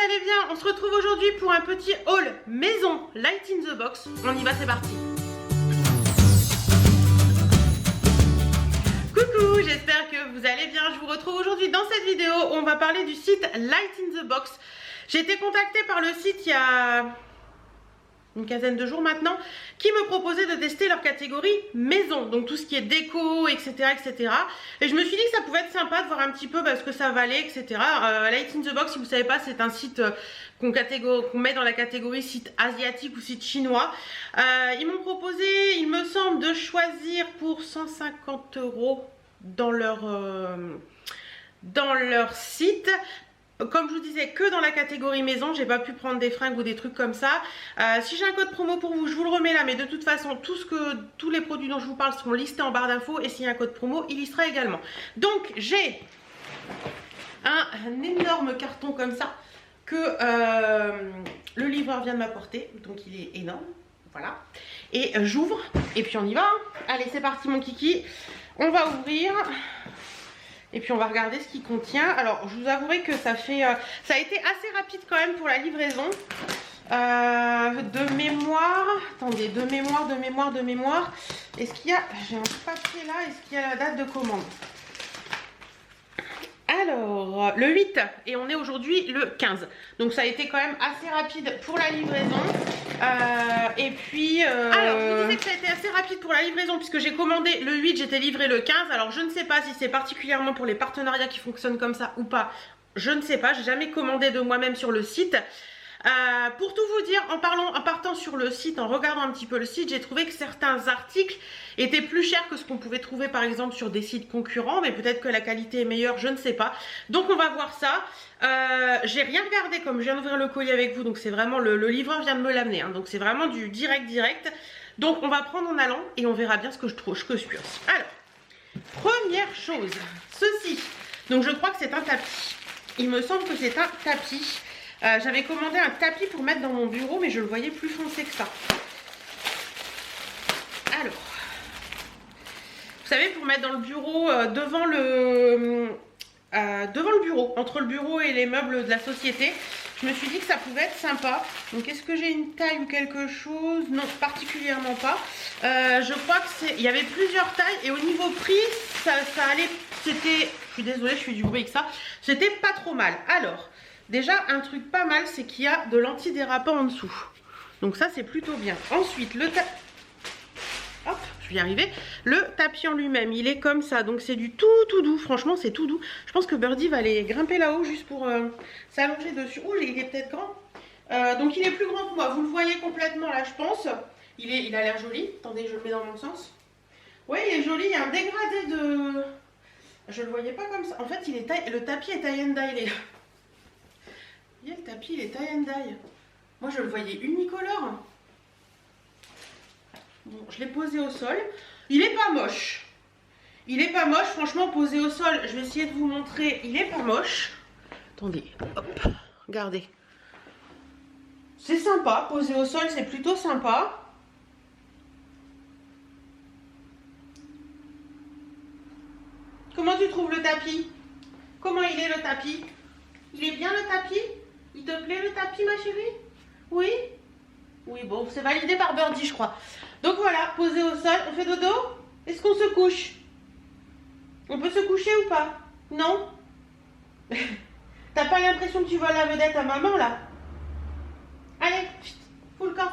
allez bien? On se retrouve aujourd'hui pour un petit haul maison Light in the Box. On y va, c'est parti. Coucou, j'espère que vous allez bien. Je vous retrouve aujourd'hui dans cette vidéo où on va parler du site Light in the Box. J'ai été contactée par le site il y a une quinzaine de jours maintenant, qui me proposait de tester leur catégorie maison, donc tout ce qui est déco, etc., etc. Et je me suis dit que ça pouvait être sympa de voir un petit peu ce que ça valait, etc. Light in the Box, si vous ne savez pas, c'est un site qu'on met dans la catégorie site asiatique ou site chinois. Ils m'ont proposé, il me semble, de choisir pour 150 € dans leur site. Comme je vous disais, que dans la catégorie maison, j'ai pas pu prendre des fringues ou des trucs comme ça. Si j'ai un code promo pour vous, je vous le remets là, mais de toute façon, tous les produits dont je vous parle seront listés en barre d'infos, et s'il y a un code promo, il y sera également. Donc j'ai un énorme carton comme ça que le livreur vient de m'apporter, donc il est énorme, voilà. Et j'ouvre, et puis on y va. Allez, c'est parti mon kiki, on va ouvrir. Et puis on va regarder ce qu'il contient. Alors je vous avouerai que ça a été assez rapide quand même pour la livraison. De mémoire, attendez, de mémoire. Est-ce qu'il y a, j'ai un papier là, est-ce qu'il y a la date de commande? Alors, le 8 et on est aujourd'hui le 15. Donc ça a été quand même assez rapide pour la livraison. Et puis... Alors, je vous disais que ça a été assez rapide pour la livraison puisque j'ai commandé le 8, j'étais livré le 15. Alors, je ne sais pas si c'est particulièrement pour les partenariats qui fonctionnent comme ça ou pas. Je ne sais pas, j'ai jamais commandé de moi-même sur le site. Pour tout vous dire, en partant sur le site, en regardant un petit peu le site, j'ai trouvé que certains articles étaient plus chers que ce qu'on pouvait trouver par exemple sur des sites concurrents, mais peut-être que la qualité est meilleure, je ne sais pas. Donc on va voir ça. J'ai rien regardé comme je viens d'ouvrir le colis avec vous, donc c'est vraiment le livreur vient de me l'amener, hein, donc c'est vraiment du direct. Donc on va prendre en allant et on verra bien ce que je trouve, Alors, première chose, ceci. Donc je crois que c'est un tapis. Il me semble que c'est un tapis. J'avais commandé un tapis pour mettre dans mon bureau, mais je le voyais plus foncé que ça. Alors, vous savez, pour mettre dans le bureau, devant le bureau, entre le bureau et les meubles de la société, je me suis dit que ça pouvait être sympa. Donc, est-ce que j'ai une taille ou quelque chose? Non, particulièrement pas. Je crois que il y avait plusieurs tailles et au niveau prix, ça allait. C'était, je suis désolée, je fais du bruit avec ça. C'était pas trop mal. Alors. Déjà, un truc pas mal, c'est qu'il y a de l'antidérapant en dessous. Donc ça, c'est plutôt bien. Ensuite, le tapis... Hop, je vais y arriver. Le tapis en lui-même, il est comme ça. Donc c'est du tout doux. Franchement, c'est tout doux. Je pense que Birdie va aller grimper là-haut juste pour s'allonger dessus. Oh, il est peut-être grand. Donc il est plus grand que moi. Vous le voyez complètement là, je pense. Il a l'air joli. Attendez, je le mets dans mon sens. Oui, il est joli. Il y a un dégradé de... Je le voyais pas comme ça. En fait, le tapis est tie and dye, les gars. Le tapis, il est tie and dye. Moi, je le voyais unicolore. Bon, je l'ai posé au sol. Il est pas moche. Il est pas moche, franchement, posé au sol. Je vais essayer de vous montrer. Il est pas moche. Attendez, hop, regardez. C'est sympa, posé au sol, c'est plutôt sympa. Comment tu trouves le tapis? Comment il est le tapis? Il est bien le tapis? Il te plaît le tapis, ma chérie? Oui? Oui, bon, c'est validé par Birdie, je crois. Donc voilà, posé au sol. On fait dodo? Est-ce qu'on se couche? On peut se coucher ou pas? Non? T'as pas l'impression que tu vois la vedette à maman, là? Allez, fous le camp.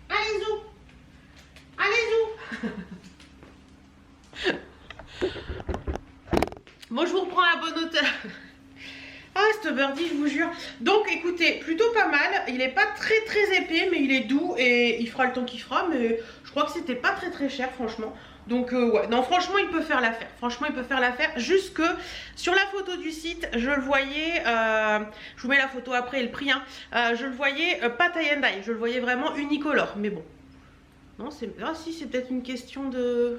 Allez, zou. Allez, zou. Bon, je vous reprends à la bonne hauteur. Ah, ce Birdie, je vous jure. Donc, écoutez, plutôt pas mal. Il n'est pas très épais, mais il est doux et il fera le temps qu'il fera. Mais je crois que c'était pas très cher, franchement. Donc, ouais. Non, franchement, il peut faire l'affaire. Franchement, il peut faire l'affaire. Juste que sur la photo du site, je le voyais... je vous mets la photo après et le prix. Hein, je le voyais pas tie and dye. Je le voyais vraiment unicolore. Mais bon. Non, c'est... Ah, si, c'est peut-être une question de...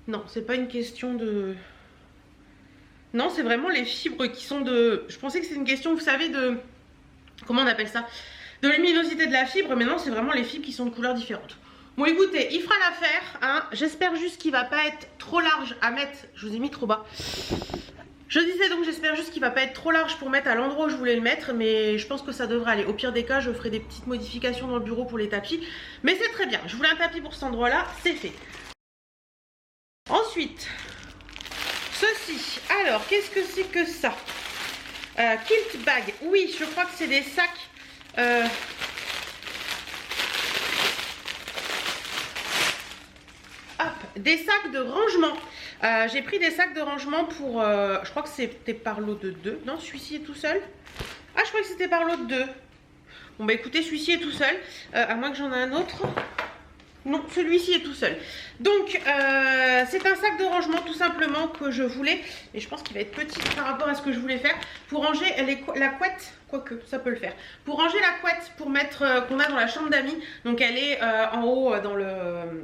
Non, c'est pas une question de... Non, c'est vraiment les fibres qui sont de... Je pensais que c'était une question, vous savez, de... Comment on appelle ça? De luminosité de la fibre, mais non, c'est vraiment les fibres qui sont de couleurs différentes. Bon, écoutez, il fera l'affaire, hein. J'espère juste qu'il va pas être trop large à mettre... Je vous ai mis trop bas. Je disais donc, j'espère juste qu'il va pas être trop large pour mettre à l'endroit où je voulais le mettre, mais je pense que ça devrait aller. Au pire des cas, je ferai des petites modifications dans le bureau pour les tapis, mais c'est très bien. Je voulais un tapis pour cet endroit-là, c'est fait. Ensuite, ceci. Alors, qu'est-ce que c'est que ça? Kilt bag. Oui, je crois que c'est des sacs. Hop, des sacs de rangement. J'ai pris des sacs de rangement pour... je crois que c'était par lot de 2. Non, celui-ci est tout seul. Ah, je crois que c'était par lot de 2. Bon, bah écoutez, celui-ci est tout seul. À moins que j'en ai un autre. Non, celui-ci est tout seul. Donc, c'est un sac de rangement tout simplement que je voulais. Et je pense qu'il va être petit par rapport à ce que je voulais faire. Pour ranger la couette, quoique ça peut le faire. Pour ranger la couette pour mettre qu'on a dans la chambre d'amis. Donc, elle est en haut dans le...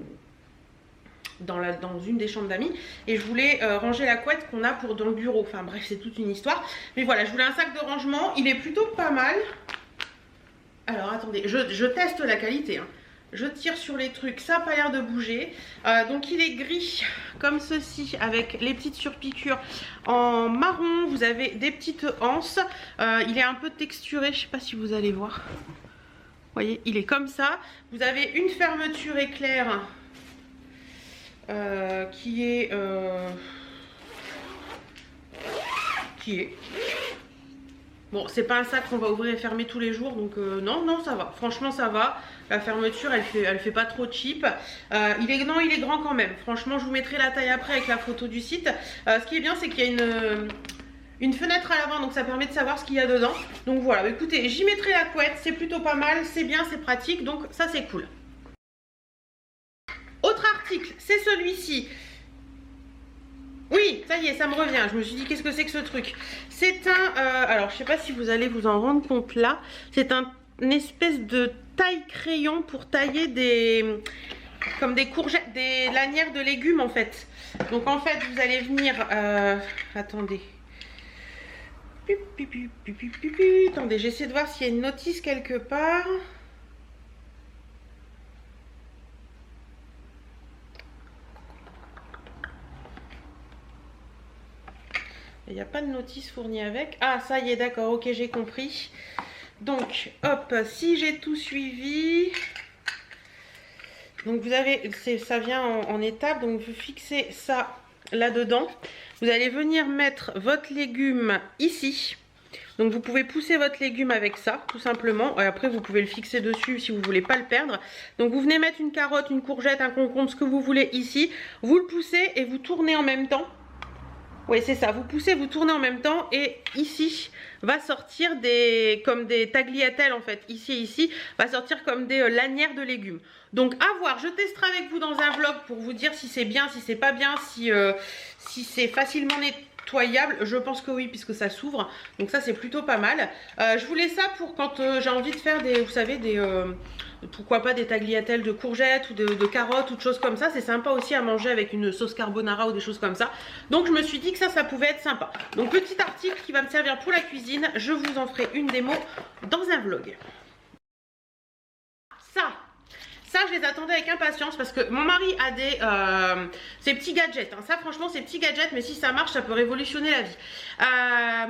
Dans une des chambres d'amis, et je voulais ranger la couette qu'on a pour dans le bureau. Enfin bref, c'est toute une histoire, mais voilà, je voulais un sac de rangement. Il est plutôt pas mal. Alors attendez, je teste la qualité, hein. Je tire sur les trucs, ça n'a pas l'air de bouger. Donc il est gris comme ceci avec les petites surpiqûres en marron. Vous avez des petites anses. Il est un peu texturé, je sais pas si vous allez voir. Vous voyez, il est comme ça. Vous avez une fermeture éclair qui est bon, c'est pas un sac qu'on va ouvrir et fermer tous les jours, donc non, ça va. Franchement, ça va. La fermeture, elle fait pas trop cheap. Il est grand quand même. Franchement, je vous mettrai la taille après avec la photo du site. Ce qui est bien, c'est qu'il y a une fenêtre à l'avant, donc ça permet de savoir ce qu'il y a dedans. Donc voilà, écoutez, j'y mettrai la couette. C'est plutôt pas mal, c'est bien, c'est pratique, donc ça c'est cool. Autre article, c'est celui-ci. Oui, ça y est, ça me revient. Je me suis dit, qu'est-ce que c'est que ce truc? C'est un... alors, je sais pas si vous allez vous en rendre compte là. C'est une espèce de taille-crayon pour tailler comme des courgettes, des lanières de légumes en fait. Donc en fait, vous allez venir... attendez. Attendez, j'essaie de voir s'il y a une notice quelque part. Il n'y a pas de notice fournie avec. Ah, ça y est, d'accord, ok, j'ai compris. Donc, hop, si j'ai tout suivi... Donc, vous avez... ça vient en étapes. Donc, vous fixez ça là-dedans. Vous allez venir mettre votre légume ici. Donc, vous pouvez pousser votre légume avec ça, tout simplement. Et après, vous pouvez le fixer dessus si vous ne voulez pas le perdre. Donc, vous venez mettre une carotte, une courgette, un concombre, ce que vous voulez ici. Vous le poussez et vous tournez en même temps. Oui, c'est ça, vous poussez, vous tournez en même temps et ici va sortir comme des tagliatelles en fait. Ici et ici va sortir comme des lanières de légumes. Donc à voir, je testerai avec vous dans un vlog pour vous dire si c'est bien, si c'est pas bien, si c'est facilement nettoyable. Je pense que oui puisque ça s'ouvre. Donc ça c'est plutôt pas mal. Je voulais ça pour quand j'ai envie de faire vous savez, pourquoi pas des tagliatelles de courgettes ou de carottes ou de choses comme ça. C'est sympa aussi à manger avec une sauce carbonara ou des choses comme ça. Donc je me suis dit que ça pouvait être sympa. Donc petit article qui va me servir pour la cuisine. Je vous en ferai une démo dans un vlog. Ça, je les attendais avec impatience parce que mon mari a ces petits gadgets. Hein. Ça, franchement, ces petits gadgets, mais si ça marche, ça peut révolutionner la vie.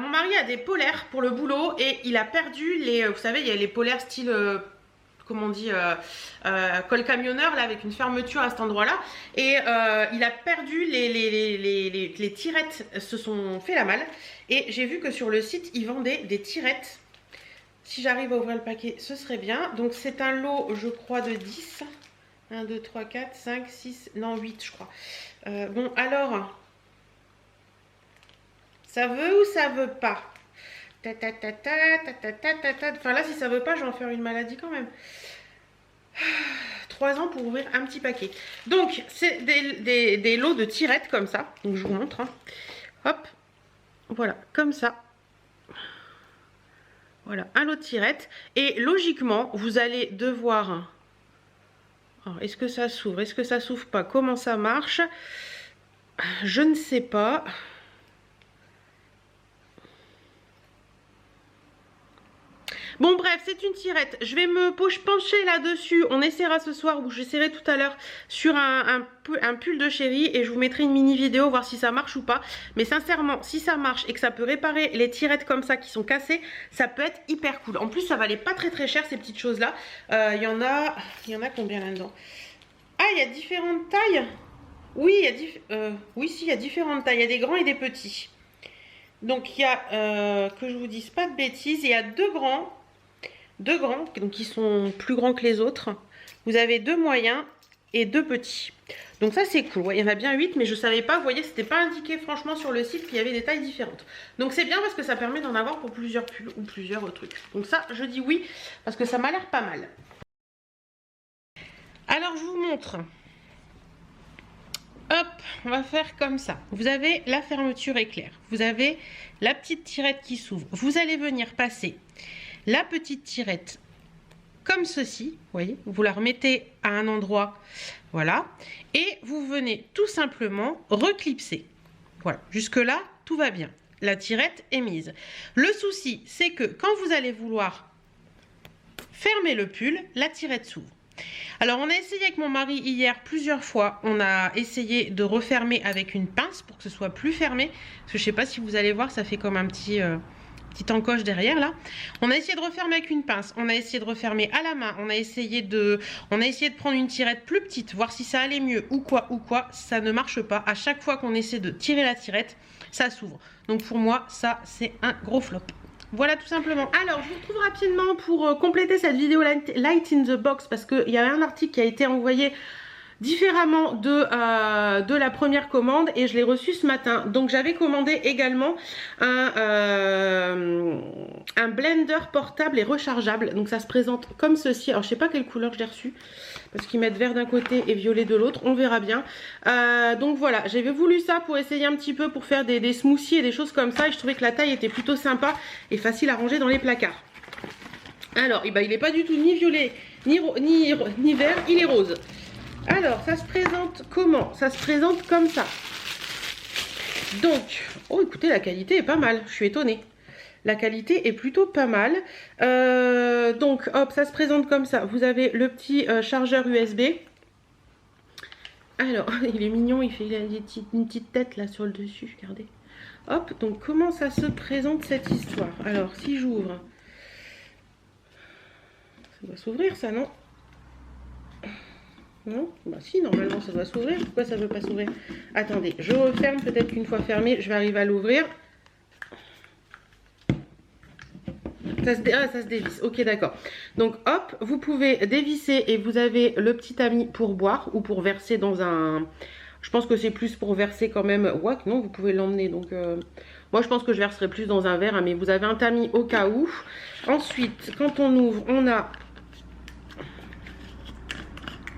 Mon mari a des polaires pour le boulot et il a perdu vous savez, il y a les polaires style... comment on dit, col camionneur là avec une fermeture à cet endroit là et il a perdu les tirettes, se sont fait la malle et j'ai vu que sur le site ils vendaient des tirettes. Si j'arrive à ouvrir le paquet ce serait bien. Donc c'est un lot je crois de 10, 1, 2, 3, 4, 5, 6, non 8 je crois. Bon alors ça veut ou ça veut pas? Enfin là si ça veut pas je vais en faire une maladie quand même. 3 ans pour ouvrir un petit paquet. Donc c'est des lots de tirettes comme ça. Donc je vous montre hein. Hop. Voilà comme ça. Voilà un lot de tirettes. Et logiquement vous allez devoir... Alors est-ce que ça s'ouvre? Est-ce que ça s'ouvre pas? Comment ça marche? Je ne sais pas. Bon bref, c'est une tirette. Je vais me pencher là-dessus. On essaiera ce soir ou j'essaierai tout à l'heure sur un pull de chérie et je vous mettrai une mini vidéo voir si ça marche ou pas. Mais sincèrement, si ça marche et que ça peut réparer les tirettes comme ça qui sont cassées, ça peut être hyper cool. En plus, ça valait pas très cher ces petites choses-là. Il y en a combien là-dedans? Ah, il y a différentes tailles. Oui, il y a différentes tailles. Il y a des grands et des petits. Donc il y a, que je vous dise pas de bêtises, il y a deux grands, donc qui sont plus grands que les autres. Vous avez deux moyens et deux petits. Donc ça c'est cool, ouais, il y en a bien 8, mais je savais pas, vous voyez, c'était pas indiqué franchement sur le site qu'il y avait des tailles différentes. Donc c'est bien parce que ça permet d'en avoir pour plusieurs pulls ou plusieurs trucs. Donc ça, je dis oui, parce que ça m'a l'air pas mal. Alors je vous montre. Hop, on va faire comme ça. Vous avez la fermeture éclair. Vous avez la petite tirette qui s'ouvre. Vous allez venir passer la petite tirette comme ceci. Vous voyez, vous la remettez à un endroit. Voilà. Et vous venez tout simplement reclipser. Voilà. Jusque-là, tout va bien. La tirette est mise. Le souci, c'est que quand vous allez vouloir fermer le pull, la tirette s'ouvre. Alors on a essayé avec mon mari hier plusieurs fois, on a essayé de refermer avec une pince pour que ce soit plus fermé, parce que je sais pas si vous allez voir, ça fait comme un petit encoche derrière là. On a essayé de refermer avec une pince, on a essayé de refermer à la main, on a essayé de prendre une tirette plus petite, voir si ça allait mieux ou quoi, ça ne marche pas. À chaque fois qu'on essaie de tirer la tirette, ça s'ouvre. Donc pour moi, ça c'est un gros flop. Voilà tout simplement. Alors je vous retrouve rapidement pour compléter cette vidéo Light in the Box, parce qu'il y a un article qui a été envoyé différemment de la première commande et je l'ai reçu ce matin. Donc j'avais commandé également un blender portable et rechargeable. Donc ça se présente comme ceci. Alors je sais pas quelle couleur je l'ai reçu, parce qu'ils mettent vert d'un côté et violet de l'autre, on verra bien. Donc voilà, j'avais voulu ça pour essayer un petit peu, pour faire des smoothies et des choses comme ça, et je trouvais que la taille était plutôt sympa et facile à ranger dans les placards. Alors il n'est pas du tout ni violet ni vert, il est rose. Alors ça se présente comment? Ça se présente comme ça. Donc, oh écoutez, la qualité est pas mal, je suis étonnée. La qualité est plutôt pas mal. Donc hop, ça se présente comme ça. Vous avez le petit chargeur USB. Alors, il est mignon, il a une petite tête là sur le dessus, regardez. Hop, donc comment ça se présente cette histoire? Alors, si j'ouvre, ça doit s'ouvrir ça, non? Non? Bah si, normalement ça doit s'ouvrir. Pourquoi ça ne veut pas s'ouvrir? Attendez, je referme, peut-être qu'une fois fermé, je vais arriver à l'ouvrir. Ça se dévisse, ok d'accord. Donc hop, vous pouvez dévisser et vous avez le petit tamis pour boire ou pour verser dans un... Je pense que c'est plus pour verser quand même. Ouais, non, vous pouvez l'emmener. Donc moi je pense que je verserai plus dans un verre, hein, mais vous avez un tamis au cas où. Ensuite, quand on ouvre, on a...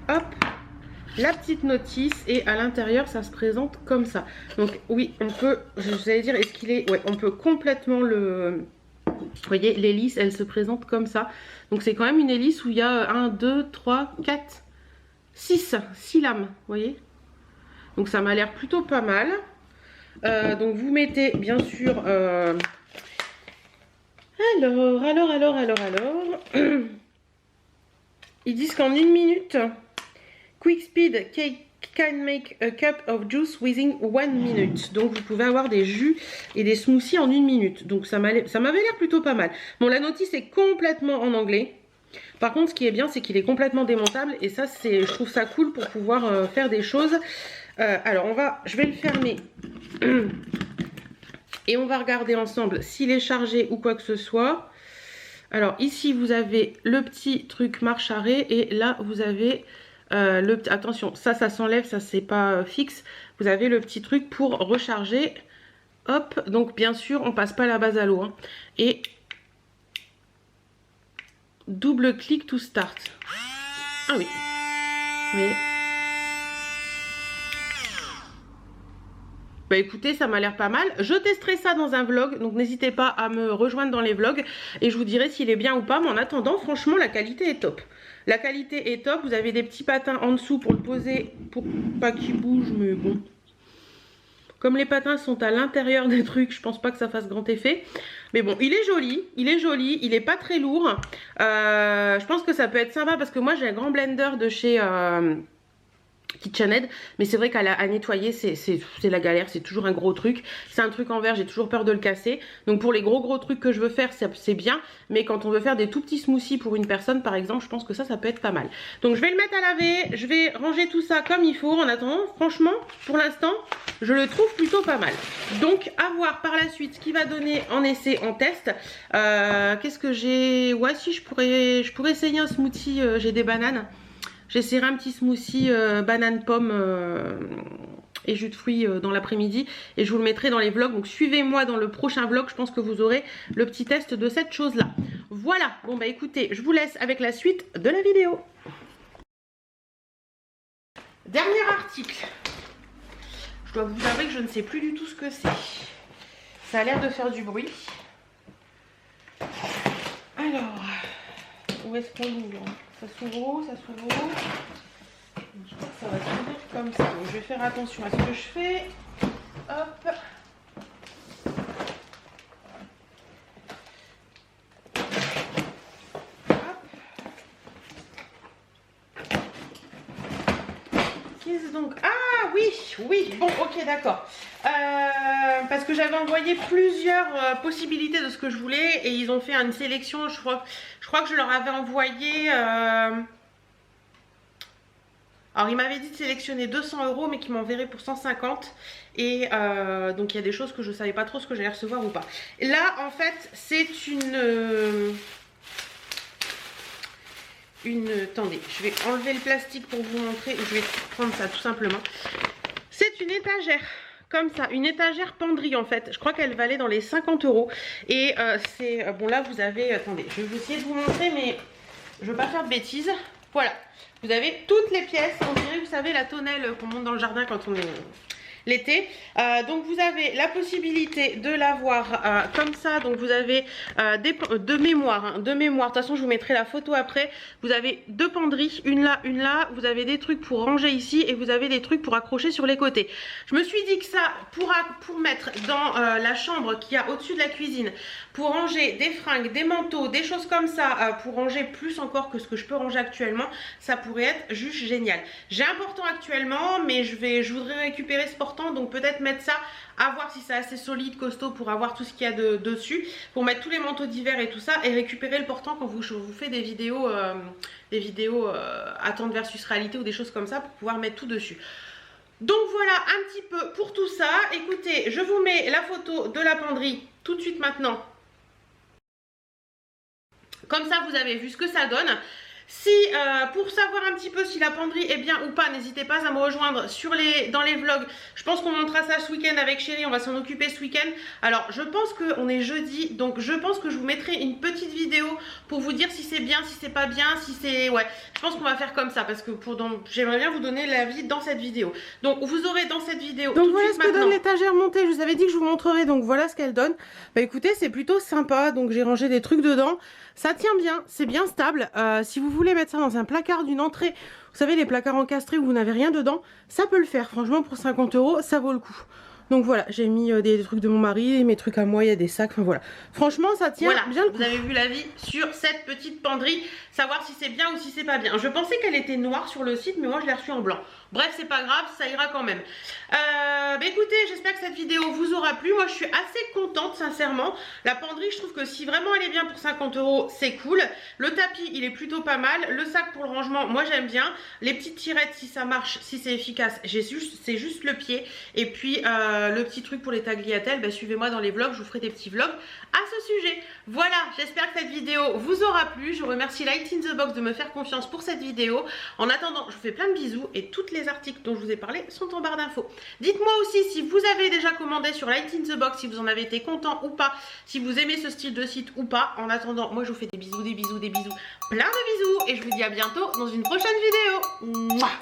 Hop, la petite notice et à l'intérieur ça se présente comme ça. Donc oui, on peut, j'allais dire, est-ce qu'il est... Ouais, on peut complètement le... Vous voyez, l'hélice, elle se présente comme ça. Donc c'est quand même une hélice où il y a 1, 2, 3, 4, 6 lames, vous voyez. Donc ça m'a l'air plutôt pas mal. Donc vous mettez bien sûr... Alors... Ils disent qu'en 1 minute, Quick Speed can make a cup of juice within 1 minute. Donc vous pouvez avoir des jus et des smoothies en 1 minute. Donc ça m'avait l'air plutôt pas mal. Bon, la notice est complètement en anglais. Par contre, ce qui est bien, c'est qu'il est complètement démontable. Et ça, je trouve ça cool pour pouvoir faire des choses. Alors, je vais le fermer. Et on va regarder ensemble s'il est chargé ou quoi que ce soit. Alors, ici, vous avez le petit truc marche-arrêt. Et là, vous avez... attention, ça s'enlève, ça c'est pas fixe. Vous avez le petit truc pour recharger. Hop, donc bien sûr on passe pas la base à l'eau, hein. Et double clic to start. Ah oui, oui. Bah écoutez, ça m'a l'air pas mal. Je testerai ça dans un vlog, donc n'hésitez pas à me rejoindre dans les vlogs et je vous dirai s'il est bien ou pas. Mais en attendant, franchement, la qualité est top. La qualité est top. Vous avez des petits patins en dessous pour le poser, pour pas qu'il bouge, mais bon. Comme les patins sont à l'intérieur des trucs, je pense pas que ça fasse grand effet. Mais bon, il est joli, il est pas très lourd. Je pense que ça peut être sympa parce que moi j'ai un grand blender de chez KitchenAid, mais c'est vrai qu'à nettoyer c'est la galère, c'est toujours un gros truc. C'est un truc en verre, j'ai toujours peur de le casser. Donc pour les gros trucs que je veux faire, c'est bien, mais quand on veut faire des tout petits smoothies pour une personne par exemple, je pense que ça peut être pas mal. Donc je vais le mettre à laver, je vais ranger tout ça comme il faut. En attendant, franchement, pour l'instant, je le trouve plutôt pas mal. Donc à voir par la suite ce qu'il va donner en essai, en test. Qu'est-ce que j'ai? Ouais, si je pourrais essayer un smoothie, j'ai des bananes. J'essaierai un petit smoothie banane pomme et jus de fruits dans l'après-midi et je vous le mettrai dans les vlogs. Donc suivez-moi dans le prochain vlog, je pense que vous aurez le petit test de cette chose-là. Voilà, bon bah écoutez, je vous laisse avec la suite de la vidéo. Dernier article. Je dois vous avouer que je ne sais plus du tout ce que c'est. Ça a l'air de faire du bruit. Alors, où est-ce qu'on ouvre? Ça s'ouvre où? Ça s'ouvre où? Je crois que ça va s'ouvrir comme ça. Donc je vais faire attention à ce que je fais. Hop. Qu'est-ce donc? Ah oui, bon ok d'accord. Parce que j'avais envoyé plusieurs possibilités de ce que je voulais et ils ont fait une sélection, je crois que je leur avais envoyé... Alors ils m'avaient dit de sélectionner 200 € mais qu'ils m'enverraient pour 150 et donc il y a des choses que je savais pas trop ce que j'allais recevoir ou pas. Et là en fait c'est attendez, je vais enlever le plastique pour vous montrer, je vais prendre ça tout simplement. C'est une étagère comme ça, une étagère penderie en fait. Je crois qu'elle valait dans les 50 € et c'est bon là vous avez, attendez, je vais essayer de vous montrer mais je veux pas faire de bêtises. Voilà, vous avez toutes les pièces, on dirait, vous savez, la tonnelle qu'on monte dans le jardin quand on est l'été. Donc vous avez la possibilité de l'avoir comme ça. Donc vous avez de mémoire, de mémoire. De toute façon, je vous mettrai la photo après. Vous avez deux penderies, une là, une là. Vous avez des trucs pour ranger ici et vous avez des trucs pour accrocher sur les côtés. Je me suis dit que ça, pour mettre dans la chambre qui a au-dessus de la cuisine, pour ranger des fringues, des manteaux, des choses comme ça, pour ranger plus encore que ce que je peux ranger actuellement, ça pourrait être juste génial. J'ai un portant actuellement, mais je voudrais récupérer ce portant, donc peut-être mettre ça, à voir si c'est assez solide, costaud pour avoir tout ce qu'il y a dessus, pour mettre tous les manteaux d'hiver et tout ça, et récupérer le portant quand je vous fais des vidéos attente versus réalité ou des choses comme ça, pour pouvoir mettre tout dessus. Donc voilà un petit peu pour tout ça. Écoutez, je vous mets la photo de la penderie tout de suite maintenant. Comme ça, vous avez vu ce que ça donne. Si, pour savoir un petit peu si la penderie est bien ou pas, n'hésitez pas à me rejoindre dans les vlogs. Je pense qu'on montera ça ce week-end avec Chérie, on va s'en occuper ce week-end. Alors, je pense qu'on est jeudi, donc je pense que je vous mettrai une petite vidéo pour vous dire si c'est bien, si c'est pas bien, si c'est... Ouais, je pense qu'on va faire comme ça parce que j'aimerais bien vous donner l'avis dans cette vidéo. Donc, vous aurez dans cette vidéo... Donc voilà ce que donne l'étagère montée, je vous avais dit que je vous montrerai, donc voilà ce qu'elle donne. Bah écoutez, c'est plutôt sympa, donc j'ai rangé des trucs dedans. Ça tient bien, c'est bien stable. Si vous voulez mettre ça dans un placard d'une entrée, vous savez les placards encastrés où vous n'avez rien dedans, ça peut le faire. Franchement pour 50 €, ça vaut le coup. Donc voilà, j'ai mis des trucs de mon mari, mes trucs à moi, il y a des sacs, enfin voilà. Franchement ça tient bien le coup. Vous avez vu l'avis sur cette petite penderie, savoir si c'est bien ou si c'est pas bien. Je pensais qu'elle était noire sur le site, mais moi je l'ai reçue en blanc. Bref, c'est pas grave, ça ira quand même. Bah écoutez, j'espère que cette vidéo vous aura plu. Moi je suis assez contente sincèrement. La penderie, je trouve que si vraiment elle est bien pour 50 €, c'est cool. Le tapis, il est plutôt pas mal. Le sac pour le rangement, moi j'aime bien. Les petites tirettes, si ça marche, si c'est efficace, c'est juste le pied. Et puis le petit truc pour les tagliatelles, bah, suivez-moi dans les vlogs, je vous ferai des petits vlogs à ce sujet. Voilà, j'espère que cette vidéo vous aura plu. Je remercie Light in the Box de me faire confiance pour cette vidéo. En attendant, je vous fais plein de bisous et toutes les articles dont je vous ai parlé sont en barre d'infos. Dites-moi aussi si vous avez déjà commandé sur Light in the Box, si vous en avez été content ou pas, si vous aimez ce style de site ou pas. En attendant, moi je vous fais des bisous, des bisous, des bisous, plein de bisous et je vous dis à bientôt dans une prochaine vidéo. Mouah.